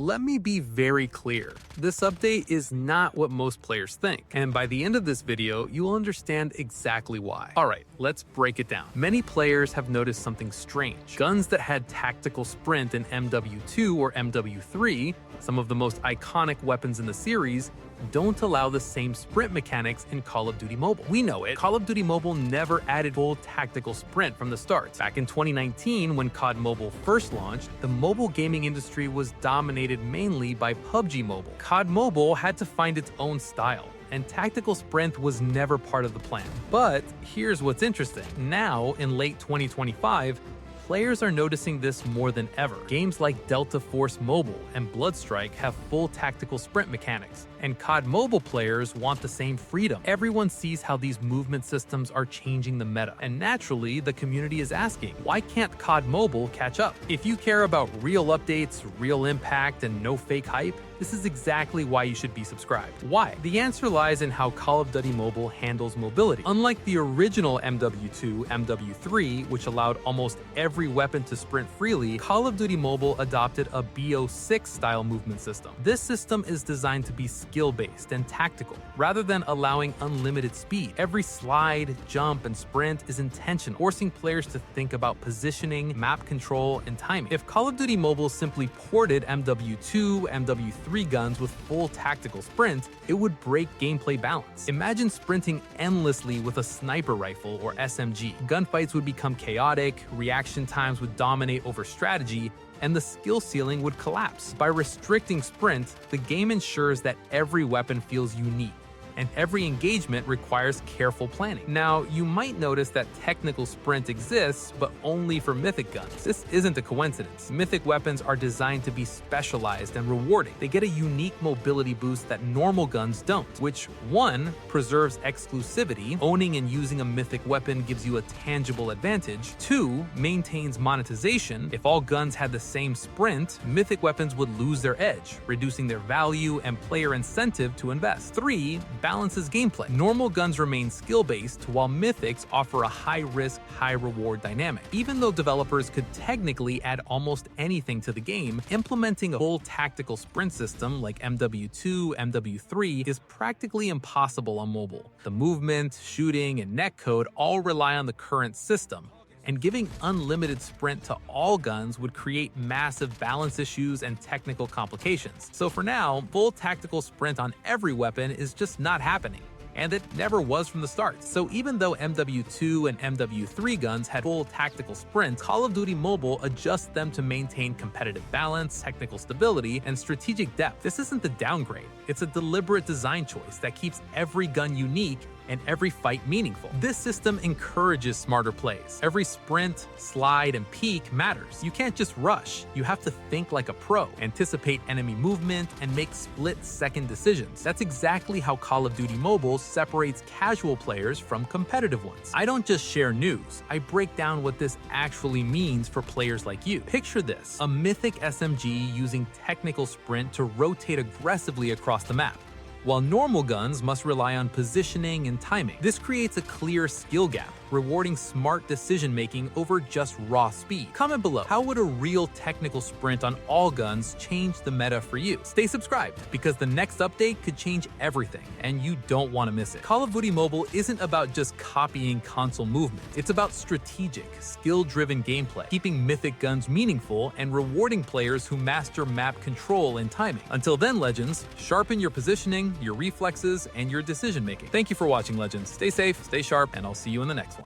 Let me be very clear. This update is not what most players think, and by the end of this video, you will understand exactly why. Alright, let's break it down. Many players have noticed something strange. Guns that had tactical sprint in MW2 or MW3, some of the most iconic weapons in the series, don't allow the same sprint mechanics in Call of Duty Mobile. We know it. Call of Duty Mobile never added full tactical sprint from the start. Back in 2019, when COD Mobile first launched, the mobile gaming industry was dominated mainly by PUBG Mobile. COD Mobile had to find its own style, and tactical sprint was never part of the plan. But here's what's interesting. Now, in late 2025, players are noticing this more than ever. Games like Delta Force Mobile and Bloodstrike have full tactical sprint mechanics, and COD Mobile players want the same freedom. Everyone sees how these movement systems are changing the meta, and naturally, the community is asking, why can't COD Mobile catch up? If you care about real updates, real impact, and no fake hype, this is exactly why you should be subscribed. Why? The answer lies in how Call of Duty Mobile handles mobility. Unlike the original MW2, MW3, which allowed almost every weapon to sprint freely, Call of Duty Mobile adopted a BO6 style movement system. This system is designed to be skill-based and tactical, rather than allowing unlimited speed. Every slide, jump, and sprint is intentional, forcing players to think about positioning, map control, and timing. If Call of Duty Mobile simply ported MW2, MW3 guns with full tactical sprint, it would break gameplay balance. Imagine sprinting endlessly with a sniper rifle or SMG. Gunfights would become chaotic, reaction times would dominate over strategy, and the skill ceiling would collapse. By restricting sprint, the game ensures that every weapon feels unique, and every engagement requires careful planning. Now, you might notice that technical sprint exists, but only for mythic guns. This isn't a coincidence. Mythic weapons are designed to be specialized and rewarding. They get a unique mobility boost that normal guns don't, which 1. Preserves exclusivity. Owning and using a mythic weapon gives you a tangible advantage. 2. Maintains monetization. If all guns had the same sprint, mythic weapons would lose their edge, reducing their value and player incentive to invest. 3. Balances gameplay. Normal guns remain skill-based, while mythics offer a high-risk, high-reward dynamic. Even though developers could technically add almost anything to the game, implementing a full tactical sprint system like MW2, MW3 is practically impossible on mobile. The movement, shooting, and netcode all rely on the current system, and giving unlimited sprint to all guns would create massive balance issues and technical complications. So for now, full tactical sprint on every weapon is just not happening, and it never was from the start. So even though MW2 and MW3 guns had full tactical sprint, Call of Duty Mobile adjusts them to maintain competitive balance, technical stability, and strategic depth. This isn't the downgrade, it's a deliberate design choice that keeps every gun unique and every fight meaningful. This system encourages smarter plays. Every sprint, slide, and peek matters. You can't just rush. You have to think like a pro, anticipate enemy movement, and make split-second decisions. That's exactly how Call of Duty Mobile separates casual players from competitive ones. I don't just share news. I break down what this actually means for players like you. Picture this: a mythic SMG using technical sprint to rotate aggressively across the map, while normal guns must rely on positioning and timing. This creates a clear skill gap, rewarding smart decision-making over just raw speed. Comment below, how would a real technical sprint on all guns change the meta for you? Stay subscribed, because the next update could change everything, and you don't want to miss it. Call of Duty Mobile isn't about just copying console movement. It's about strategic, skill-driven gameplay, keeping mythic guns meaningful, and rewarding players who master map control and timing. Until then, Legends, sharpen your positioning, your reflexes, and your decision-making. Thank you for watching, Legends. Stay safe, stay sharp, and I'll see you in the next one.